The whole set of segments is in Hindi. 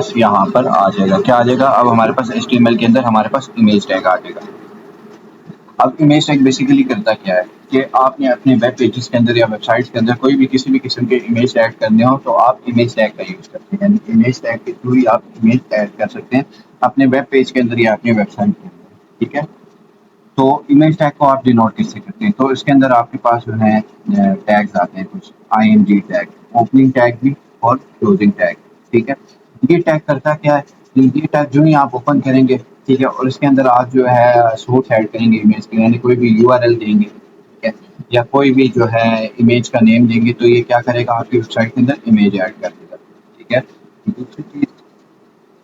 पास यहाँ पर आ जाएगा, क्या आ जाएगा, अब हमारे पास HTML के अंदर हमारे पास इमेज टैग आ जाएगा। अब इमेज टैग बेसिकली करता क्या है कि आपने अपने वेब पेजेस के अंदर या वेबसाइट्स के अंदर कोई भी किसी भी किस्म के इमेज ऐड करने हो तो आप इमेज टैग का यूज़ करते हैं, यानी इमेज टैग के थ्रू ही आप इमेज ऐड कर सकते हैं अपने वेब पेज के अंदर या अपनी वेबसाइट के अंदर, ठीक है। तो इमेज टैग को आप डिनोट कैसे करते हैं, तो इसके अंदर आपके पास जो है टैग्स आते हैं कुछ, IMG टैग, ओपनिंग टैग भी और क्लोजिंग टैग, ठीक है। ये टैग करता क्या है, ये टैग जो ही आप ओपन करेंगे, ठीक है, और इसके अंदर आप जो है सोर्स ऐड करेंगे इमेज के, यानी कोई भी URL देंगे, ठीक है, या कोई भी जो है इमेज का नेम देंगे, तो ये क्या करेगा आपकी वेबसाइट के अंदर इमेज ऐड कर देगा, ठीक है। दूसरी चीज़,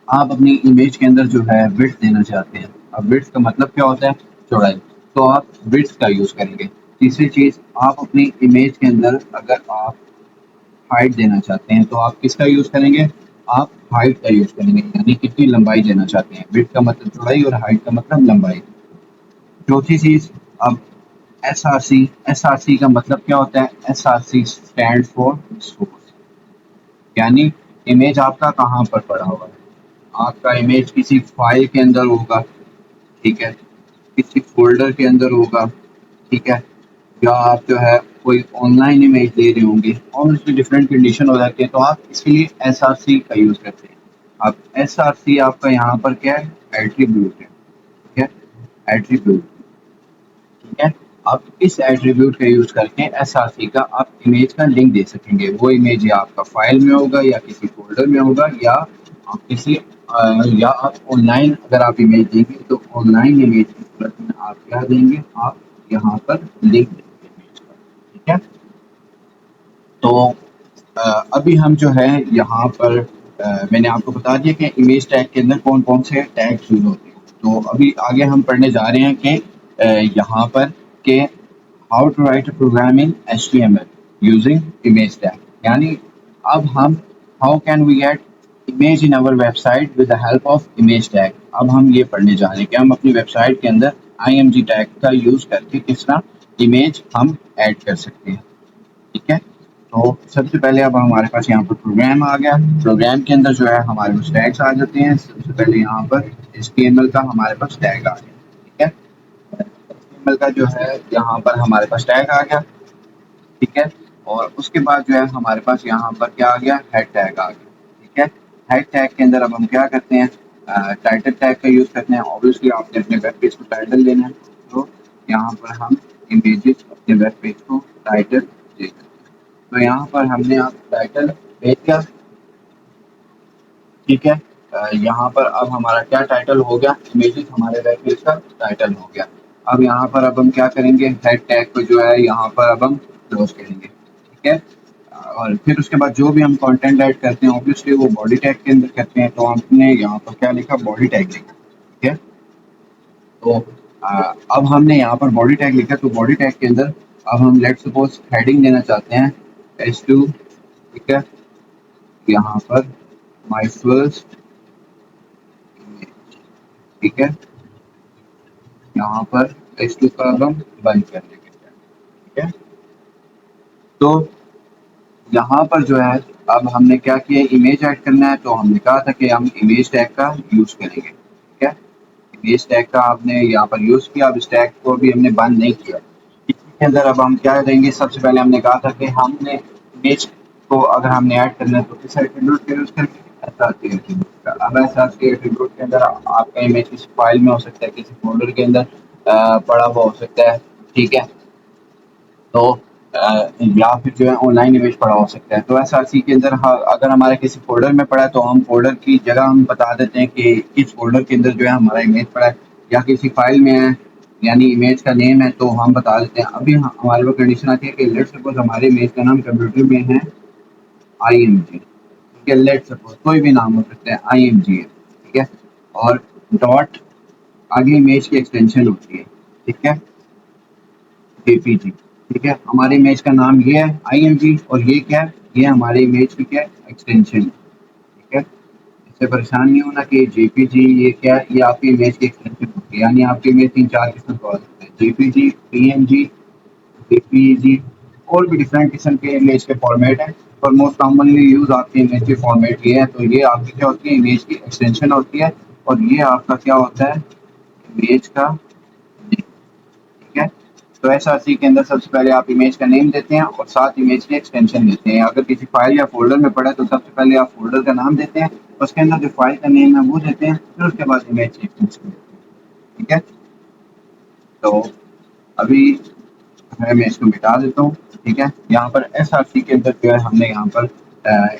आप अपनी इमेज के अंदर जो है विड्थ देना चाहते हैं। अब विड्थ का मतलब क्या होता है, चौड़ाई, तो आप विड्थ का यूज़ करेंगे। तीसरी चीज़, आप अपनी इमेज के अंदर अगर आप हाइट देना चाहते हैं तो आप किसका यूज़ करेंगे, आप हाइट का यूज़ करेंगे, यानी कितनी लंबाई देना चाहते हैं। विड्थ का मतलब चौड़ाई और हाइट का मतलब लंबाई। चौथी चीज़, अब SRC का मतलब क्या होता है, SRC स्टैंड फॉर सोर्स, यानी इमेज आपका कहाँ पर पड़ा हुआ है। आपका इमेज किसी फाइल के अंदर होगा, ठीक है, किसी फ़ोल्डर के अंदर होगा, ठीक है, या आप जो है कोई ऑनलाइन इमेज दे रहे होंगे और उसकी डिफरेंट कंडीशन हो जाती है, तो आप इसके लिए SRC का यूज़ करते हैं। अब SRC आपका यहाँ पर क्या है, एट्रीब्यूट है, ठीक है, एट्रीब्यूट, ठीक है। आप इस एट्रीब्यूट का यूज़ करके SRC का आप इमेज का लिंक दे सकेंगे। वो इमेज या आपका फाइल में होगा या किसी फ़ोल्डर में होगा, या आप किसी या आप ऑनलाइन अगर आप इमेज देंगे तो ऑनलाइन इमेज की सूरत में आप क्या देंगे, आप यहाँ पर लिंक देंगे इमेज का, ठीक है। तो अभी हम जो है यहाँ पर मैंने आपको बता दिया कि इमेज टैग के अंदर कौन-कौन से टैग्स यूज़ होते हैं। तो अभी आगे हम पढ़ने जा रहे हैं कि यहाँ पर कि how to write a program in HTML using image tag, यानी अब हम how can we get image in our website with the help of image tag. अब हम ये पढ़ने जा रहे हैं कि हम अपनी वेबसाइट के अंदर IMG टैग का यूज़ करके किस तरह इमेज हम ऐड कर सकते हैं, ठीक है। तो सबसे पहले अब हमारे पास यहाँ पर प्रोग्राम आ गया। प्रोग्राम के अंदर जो है हमारे पास टैग्स आ जाते हैं। सबसे पहले यहाँ पर HTML का हमारे पास टैग आ गया, ठीक है। HTML का जो है यहाँ पर हमारे पास टैग आ गया, ठीक है। और उसके बाद जो है हमारे पास यहाँ पर क्या आ गया, हेड टैग आ गया, ठीक है। हेड टैग के अंदर अब हम क्या करते हैं, टाइटल टैग का यूज़ करते हैं। ऑब्वियसली आपने अपने वेब पेज को टाइटल देना है, तो यहाँ पर हम इमेजेस अपने वेब पेज को टाइटल दे सकते हैं। तो यहाँ पर हमने आप टाइटल दे दिया, ठीक है। यहाँ पर अब हमारा क्या टाइटल हो गया, इमेजेस हमारे वेब पेज का टाइटल हो गया। अब यहाँ पर अब हम क्या करेंगे, हेड टैग को जो है यहाँ पर अब हम क्लोज करेंगे, ठीक है। और फिर उसके बाद जो भी हम कंटेंट ऐड करते हैं ऑब्वियसली वो बॉडी टैग के अंदर करते हैं, तो हमने यहाँ पर क्या लिखा, बॉडी टैग लिखा, ठीक है। तो अब हमने यहाँ पर बॉडी टैग लिखा, तो बॉडी टैग के अंदर अब हम लेट सपोज हेडिंग देना चाहते हैं S2, ठीक है, यहाँ पर माय फर्स्ट इमेज, ठीक है, यहाँ पर S2 का अब हम बंद कर देंगे, ठीक है। तो यहाँ पर जो है अब हमने क्या किया, इमेज ऐड करना है, तो हमने कहा था कि हम इमेज टैग का यूज़ करेंगे, ठीक है। इमेज टैग का आपने यहाँ पर यूज़ किया, अब इस टैग को भी हमने बंद नहीं किया। इसके अंदर अब हम क्या देंगे, सबसे पहले हमने कहा था कि हमने इमेज को अगर हमने ऐड करना है तो किस एट्रीब्यूट का यूज़ करेंगे, SRC एट्रीब्यूट का। अब SRC एट्रीब्यूट के अंदर आपका इमेज किसी फाइल में हो सकता है, किसी फोल्डर के अंदर पड़ा हुआ हो सकता है, ठीक है। तो या फिर जो है ऑनलाइन इमेज पड़ा हो सकता है। तो SRC के अंदर अगर हमारे किसी फ़ोल्डर में पड़ा है तो हम फ़ोल्डर की जगह हम बता देते हैं कि किस फ़ोल्डर के अंदर जो है हमारा इमेज पड़ा है, या किसी फ़ाइल में है, यानी इमेज का नेम है तो हम बता देते हैं। अभी हमारे पास कंडीशन आती है कि लेट्स सपोज़ हमारे इमेज का नाम कंप्यूटर में है IMG, ठीक है, लेट्स सपोज़ कोई भी नाम हो सकता है, IMG है, ठीक है। और डॉट आगे इमेज की एक्सटेंशन होती है, ठीक है, JPG, ठीक है। हमारे इमेज का नाम ये है IMG, और ये क्या है, ये हमारे इमेज की क्या है, एक्सटेंशन, ठीक है। इससे परेशान नहीं होना कि JPG ये क्या है, ये आपकी इमेज की एक्सटेंशन होती है, यानी आपकी इमेज 3-4 किस्म का हो सकता है, JPG, PNG, JPEG, और भी डिफरेंट किस्म के इमेज के फॉर्मेट हैं। और मोस्ट कॉमनली यूज आपकी इमेज की फॉर्मेट ये है। तो ये आपकी क्या होती है, इमेज की एक्सटेंशन होती है, और ये आपका क्या होता है, इमेज का नेम। ठीक है, तो एसआरसी के अंदर सबसे पहले आप इमेज का नेम देते हैं और साथ इमेज की एक्सटेंशन देते हैं। अगर किसी फाइल या फोल्डर में पड़ा है तो सबसे पहले आप फोल्डर का नाम देते हैं, उसके अंदर जो फाइल का नेम है वो देते हैं, फिर उसके बाद इमेज की एक्सटेंशन देते हैं। ठीक है, तो अभी मैं इसको मिटा देता हूँ। ठीक है, यहाँ पर एसआरसी के अंदर जो है हमने यहाँ पर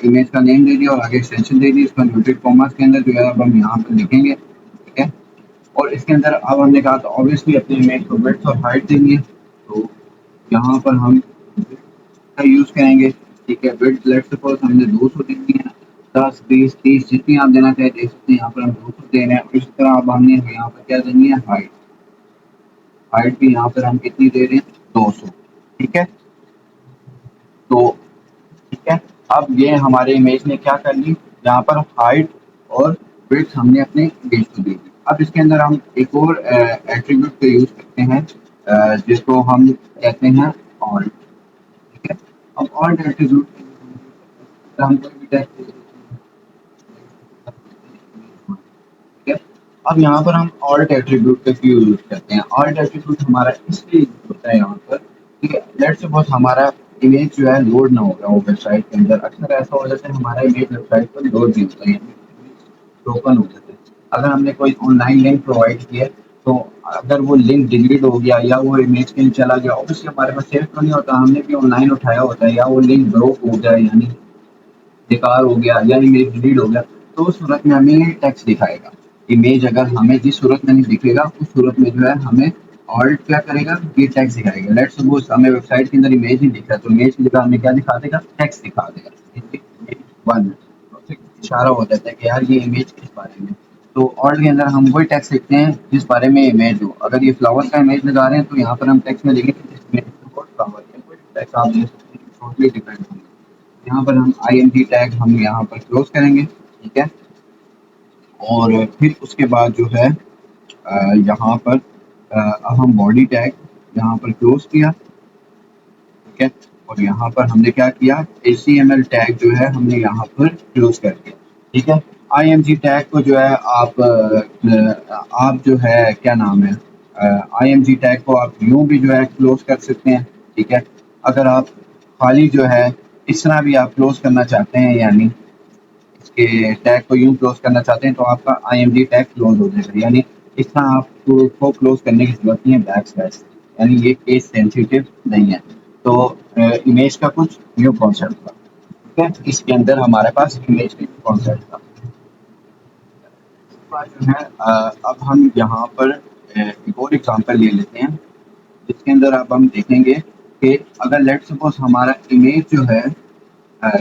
इमेज का नेम दे दिया और आगे एक्सटेंशन दे दी। इसको इन्वर्टेड कॉमास के अंदर जो है अब हम यहाँ पर लिखेंगे। ठीक है, और इसके अंदर अब हमने कहा तो ऑब्वियसली अपनी इमेज को विड्थ और हाइट देंगे। तो यहाँ पर हम का यूज करेंगे। ठीक है, विड्थ लेट्स सपोज हमने 200 देनी है, 10 20 30 जितनी आप देना चाहे दे सकते हैं। यहाँ पर हम 200 दे रहे हैं, और इसी तरह अब हमने यहाँ पर क्या देनी है, हाइट। हाइट भी यहाँ पर हम कितनी दे रहे हैं, 200। ठीक है, तो ठीक है, अब ये हमारे इमेज ने क्या कर ली, यहाँ पर हाइट और विड्थ हमने अपने इमेज को दे दी। अब इसके अंदर हम एक और एट्रीब्यूट का यूज करते हैं, जिसको हम कहते हैं ऑल्ट। ठीक है, अब ऑल्ट एट्रीब्यूट हम कोई भी टेक्स्ट, ठीक है, अब यहाँ पर हम ऑल्ट एट्रीब्यूट का क्यों यूज करते हैं। ऑल्ट एट्रीब्यूट हमारा इसलिए यूज होता है यहाँ पर, ठीक है, लेट्स सपोज हमारा इमेज जो है लोड ना हो रहा हो वेबसाइट के अंदर। अक्सर ऐसा हो जाता है हमारा इमेज वेबसाइट पर लोड नहीं होता है, टोकन हो जाता है। अगर हमने कोई ऑनलाइन लिंक प्रोवाइड किया है, तो अगर वो लिंक डिलीट हो गया या वो इमेज कहीं चला गया, ऑब्वियसली हमारे पास सेव तो नहीं होता, हमने भी ऑनलाइन उठाया होता है, या वो लिंक ब्रोक हो गया यानी बेकार हो गया या इमेज डिलीट हो गया, तो उस सूरत में हमें टेक्स्ट दिखाएगा। इमेज अगर हमें जिस सूरत में नहीं दिखेगा उस सूरत में जो है हमें ऑल्ट क्या करेगा, ये टेक्स्ट दिखाएगा। लेट्स सपोज हमें वेबसाइट के अंदर इमेज नहीं दिख रहा, तो इमेज की जगह हमें क्या दिखा देगा, टेक्स्ट दिखा देगा। इमेज वन, तो उससे इशारा हो जाता है कि यार ये इमेज किस बारे में। तो ऑल्ट के अंदर हम वही टेक्स्ट लिखते हैं जिस बारे में इमेज हो। अगर ये फ्लावर का इमेज लगा रहे हैं तो यहाँ पर हम टेक्स्ट में लिखेंगे जिस इमेज में फ्लावर है, कोई टेक्स्ट आप दे सकते हैं, टोटली डिपेंड होगा। यहाँ पर हम आईएनजी टैग हम यहाँ पर क्लोज करेंगे। ठीक है, और फिर उसके बाद जो है यहाँ पर अब हम बॉडी टैग यहाँ पर क्लोज किया। ठीक है, और यहाँ पर हमने क्या किया, HTML टैग जो है हमने यहाँ पर क्लोज कर दिया। ठीक है, IMG टैग को जो है आप जो है क्या नाम है, IMG टैग को आप यूं भी जो है क्लोज कर सकते हैं। ठीक है, अगर आप खाली जो है इस तरह भी आप क्लोज करना चाहते हैं, यानी इसके टैग को यूं क्लोज करना चाहते हैं, तो आपका IMG टैग क्लोज हो जाएगा। यानी इस तरह आपको क्लोज करने की जरूरत नहीं है बैक स्लैश, यानी ये केस सेंसिटिव नहीं है। तो इमेज का कुछ न्यू कॉन्सेप्ट था। ठीक है, इसके अंदर हमारे पास इमेज का कॉन्सेप्ट था। इसके बाद जो है अब हम यहाँ पर एक और एग्जांपल ले लेते हैं, जिसके अंदर अब हम देखेंगे कि अगर लेट्स सपोज हमारा इमेज जो है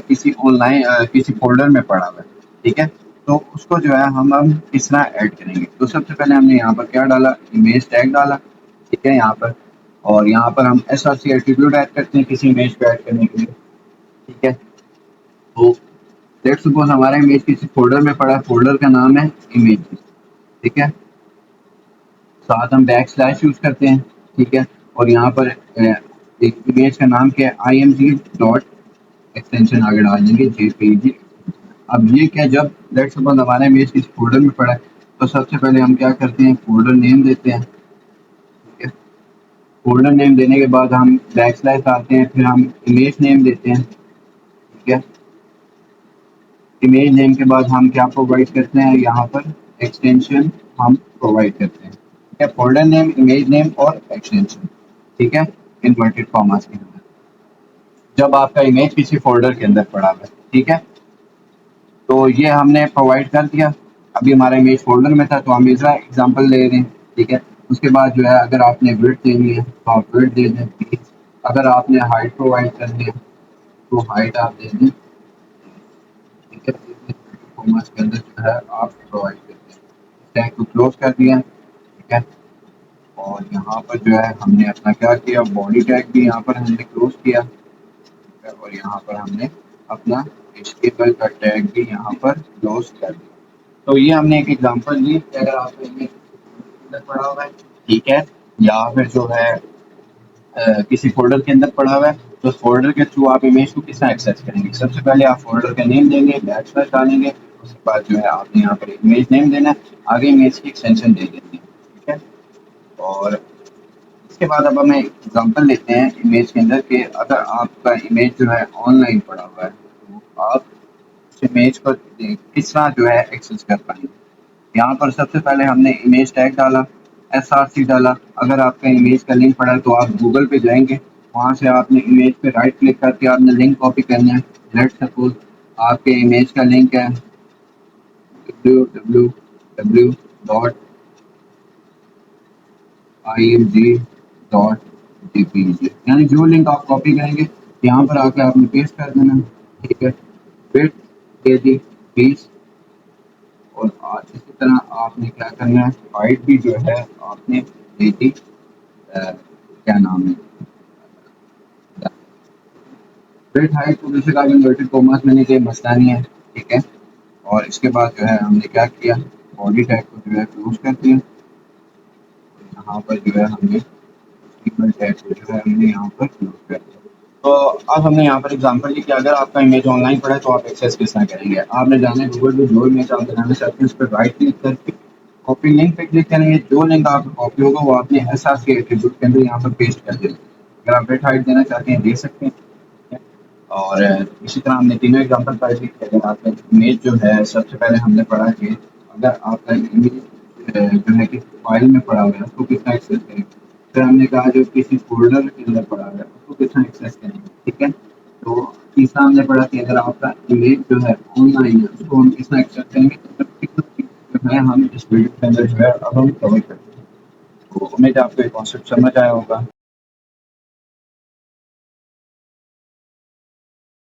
किसी ऑनलाइन किसी फ़ोल्डर में पड़ा हुआ है। ठीक है, तो उसको जो है हम किस तरह ऐड करेंगे। तो सबसे पहले हमने यहाँ पर क्या डाला, इमेज टैग डाला। ठीक है, यहाँ पर, और यहाँ पर हम एसआरसी एट्रीब्यूट ऐड करते हैं किसी इमेज को ऐड करने के लिए। ठीक है, तो लेट्स सपोज हमारा इमेज किसी फ़ोल्डर में पड़ा है, फ़ोल्डर का नाम है इमेज। ठीक है, साथ हम बैक स्लैश यूज़ करते हैं। ठीक है, और यहाँ पर एक इमेज का नाम क्या है, IMG डॉट एक्सटेंशन आगे डाल देंगे JPG। अब ये क्या, जब लेट्स सपोज हमारा इमेज किसी फोल्डर में पड़ा है, तो सबसे पहले हम क्या करते हैं, फोल्डर नेम देते हैं। ठीक है, फोल्डर नेम देने के बाद हम बैक स्लैश डालते हैं, फिर हम इमेज नेम देते हैं। ठीक है, इमेज नेम के बाद हम क्या प्रोवाइड करते हैं, यहाँ पर एक्सटेंशन हम प्रोवाइड करते हैं। ठीक है, फोल्डर नेम, इमेज नेम और एक्सटेंशन। ठीक है, इन्वर्टेड कॉमास के अंदर, जब आपका इमेज किसी फोल्डर के अंदर पड़ा हुआ है। ठीक है, तो ये हमने प्रोवाइड कर दिया। अभी हमारा इमेज फोल्डर में था, तो हम इसका एग्जांपल ले रहे हैं। ठीक है, उसके बाद जो है अगर आपने विड्थ देनी है तो आप विड्थ दे दें प्लीज। अगर आपने हाइट प्रोवाइड करनी है तो हाइट आप दे दें। ठीक है, कॉमर्स के अंदर जो है आप प्रोवाइड करते हैं। टैग को क्लोज कर दिया। ठीक है, और यहाँ पर जो है हमने अपना क्या किया, बॉडी टैग भी यहाँ पर हमने क्लोज किया। और यहाँ पर हमने अपना HTML का टैग भी यहाँ पर क्लोज कर दिया। तो ये हमने एक एग्जांपल ली कि अगर आपको इमेज अंदर पड़ा हुआ है, ठीक है, या फिर जो है किसी फोल्डर के अंदर पड़ा हुआ है, तो उस फ़ोल्डर के थ्रू आप इमेज को किस तरह एक्सेस करेंगे? सबसे पहले आप फ़ोल्डर का नेम देंगे, बैकस्लैश डालेंगे, उसके बाद जो है आपने यहाँ पर इमेज नेम देना है, आगे इमेज की एक्सटेंशन दे देनी है, ठीक है? और इसके बाद अब हम एक एग्ज़ाम्पल लेते हैं इमेज के अंदर कि अगर आपका इमेज जो है ऑनलाइन पड़ा हुआ है, तो आप उस इमेज को किस तरह जो है एक्सेस कर पाएँगे? यहाँ पर सबसे पहले हमने इमेज टैग डाला, एसआरसी डाला। अगर आपका इमेज का लिंक पड़ा है तो आप गूगल पे जाएँगे, वहाँ से आपने इमेज पे राइट क्लिक करके आपने लिंक कॉपी करना है। लेट्स सपोज़ आपके इमेज का लिंक है www.img.jpg, यानी जो लिंक आप कॉपी करेंगे यहाँ पर आके आपने पेस्ट कर देना है, ठीक है? फिर दे दी 20 और आज इसी तरह आपने क्या करना है, हाइट भी जो है आपने दे दी क्या नाम है, फिर हाइट को दूसरे का इन्वर्टेड कॉमास में नहीं, कोई मसला नहीं है, ठीक है? और इसके बाद जो है हमने क्या किया, बॉडी टैग को जो है क्लोज कर दिया। यहाँ पर जो है हमने ईमेल टैग को जो है हमने यहाँ पर क्लोज कर दिया। तो अब हमने यहाँ पर एग्जांपल ली कि अगर आपका इमेज ऑनलाइन पड़ा है तो आप एक्सेस किस तरह करेंगे। आपने जाना है गूगल पे, जो इमेज आप बनाना चाहते हैं उस पर राइट क्लिक करके कॉपी लिंक पे क्लिक करेंगे। जो लिंक आपका कॉपी होगा वो आपने एसआर के एट्रीब्यूट के अंदर यहाँ पर पेस्ट कर देना। अगर आप बिट हाइट देना चाहते हैं दे सकते हैं, ठीक है? और इसी तरह हमने तीनों एग्जांपल पढ़ ली कि अगर आपका इमेज जो है सबसे पहले हमने पढ़ा कि अगर आपका इमेज जो है कि फाइल में पड़ा हुआ है उसको कितना एक्सेस करेंगे। फिर हमने कहा जो किसी फ़ोल्डर के अंदर पड़ा है उसको कितना एक्सेस करेंगे, ठीक है? तो तीसरा हमने पढ़ा कि अगर आपका इमेज जो है ऑनलाइन है उसको हम कितना एक्सेस करेंगे। तो तीनों चीज़ें जो है हम इस वीडियो के अंदर जो है अब हम कवर करते हैं। तो उम्मीद है आपको ये कॉन्सेप्ट समझ आया होगा।